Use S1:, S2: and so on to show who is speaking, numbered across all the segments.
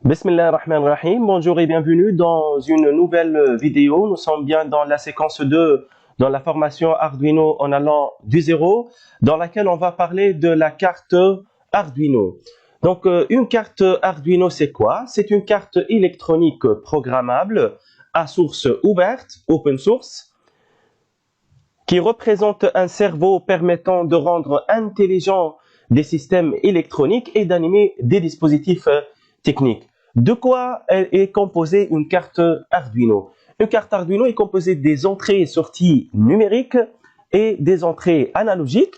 S1: Bismillah ar-Rahman ar-Rahim, bonjour et bienvenue dans une nouvelle vidéo. Nous sommes bien dans la séquence 2 dans la formation Arduino en allant du zéro, dans laquelle on va parler de la carte Arduino. Donc une carte Arduino c'est quoi? C'est une carte électronique programmable à source ouverte, open source, qui représente un cerveau permettant de rendre intelligents des systèmes électroniques et d'animer des dispositifs techniques. De quoi est composée une carte Arduino? Une carte Arduino est composée des entrées et sorties numériques et des entrées analogiques,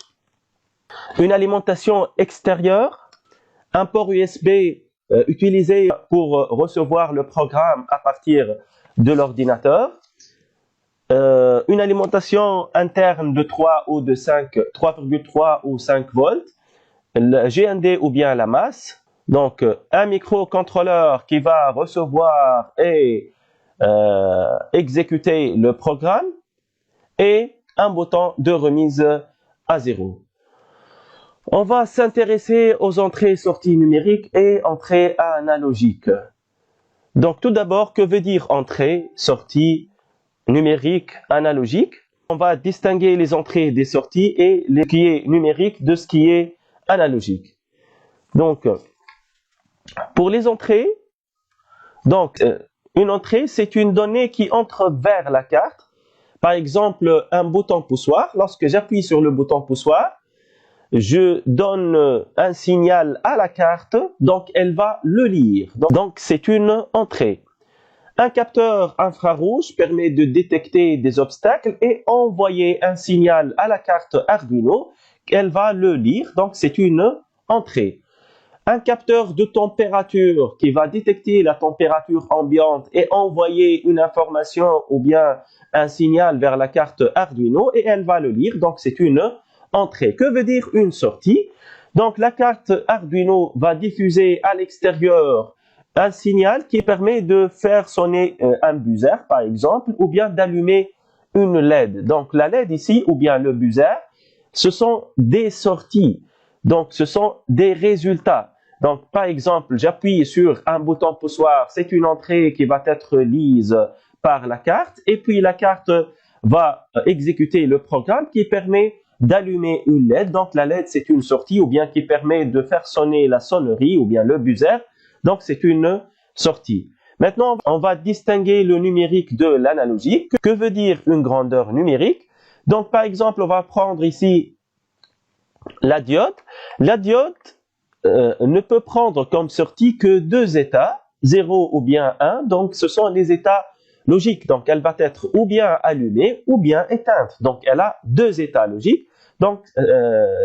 S1: une alimentation extérieure, un port USB utilisé pour recevoir le programme à partir de l'ordinateur, une alimentation interne de 3 ou de 3,3 ou 5 volts, le GND ou bien la masse. Donc, un microcontrôleur qui va recevoir et exécuter le programme et un bouton de remise à zéro. On va s'intéresser aux entrées et sorties numériques et entrées analogiques. Donc, tout d'abord, que veut dire entrée, sortie numérique, analogique? On va distinguer les entrées des sorties et ce qui est numérique de ce qui est analogique. Donc, pour les entrées, une entrée, c'est une donnée qui entre vers la carte. Par exemple, un bouton poussoir. Lorsque j'appuie sur le bouton poussoir, je donne un signal à la carte, donc elle va le lire. Donc, c'est une entrée. Un capteur infrarouge permet de détecter des obstacles et envoyer un signal à la carte Arduino qu'elle va le lire. Donc, c'est une entrée. Un capteur de température qui va détecter la température ambiante et envoyer une information ou bien un signal vers la carte Arduino et elle va le lire. Donc, c'est une entrée. Que veut dire une sortie? Donc, la carte Arduino va diffuser à l'extérieur un signal qui permet de faire sonner un buzzer, par exemple, ou bien d'allumer une LED. Donc, la LED ici, ou bien le buzzer, ce sont des sorties. Donc, ce sont des résultats. Donc, par exemple, j'appuie sur un bouton poussoir, c'est une entrée qui va être lise par la carte, et puis la carte va exécuter le programme qui permet d'allumer une LED. Donc, la LED, c'est une sortie, ou bien qui permet de faire sonner la sonnerie, ou bien le buzzer. Donc, c'est une sortie. Maintenant, on va distinguer le numérique de l'analogique. Que veut dire une grandeur numérique? Donc, par exemple, on va prendre ici la diode. La diode ne peut prendre comme sortie que deux états, 0 ou bien 1. Donc, ce sont les états logiques. Donc, elle va être ou bien allumée ou bien éteinte. Donc, elle a deux états logiques. Donc,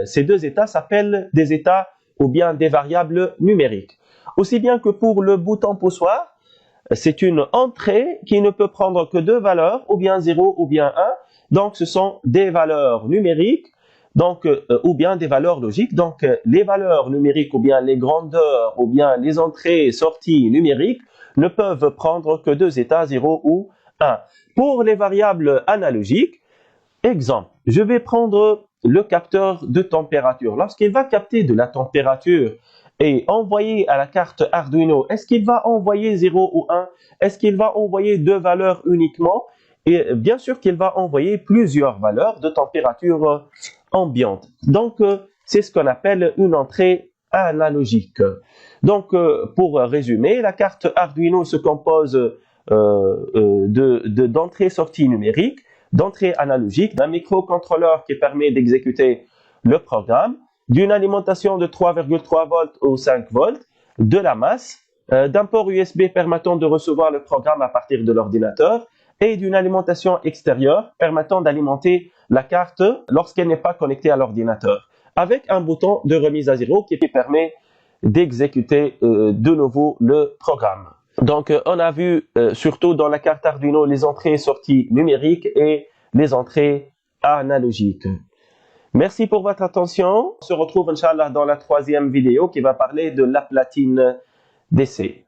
S1: ces deux états s'appellent des états ou bien des variables numériques. Aussi bien que pour le bouton poussoir, c'est une entrée qui ne peut prendre que deux valeurs, ou bien 0 ou bien 1. Donc, ce sont des valeurs numériques. Donc, ou bien des valeurs logiques. Donc, les valeurs numériques ou bien les grandeurs ou bien les entrées et sorties numériques ne peuvent prendre que deux états, 0 ou 1. Pour les variables analogiques, exemple, je vais prendre le capteur de température. Lorsqu'il va capter de la température et envoyer à la carte Arduino, est-ce qu'il va envoyer 0 ou 1? Est-ce qu'il va envoyer deux valeurs uniquement? Et bien sûr qu'il va envoyer plusieurs valeurs de température ambiante. Donc, c'est ce qu'on appelle une entrée analogique. Donc, pour résumer, la carte Arduino se compose d'entrée-sortie numérique, d'entrée analogique, d'un microcontrôleur qui permet d'exécuter le programme, d'une alimentation de 3,3 volts ou 5 volts, de la masse, d'un port USB permettant de recevoir le programme à partir de l'ordinateur, et d'une alimentation extérieure permettant d'alimenter la carte lorsqu'elle n'est pas connectée à l'ordinateur, avec un bouton de remise à zéro qui permet d'exécuter de nouveau le programme. Donc, on a vu surtout dans la carte Arduino les entrées et sorties numériques et les entrées analogiques. Merci pour votre attention. On se retrouve, Inch'Allah, dans la troisième vidéo qui va parler de la platine d'essai.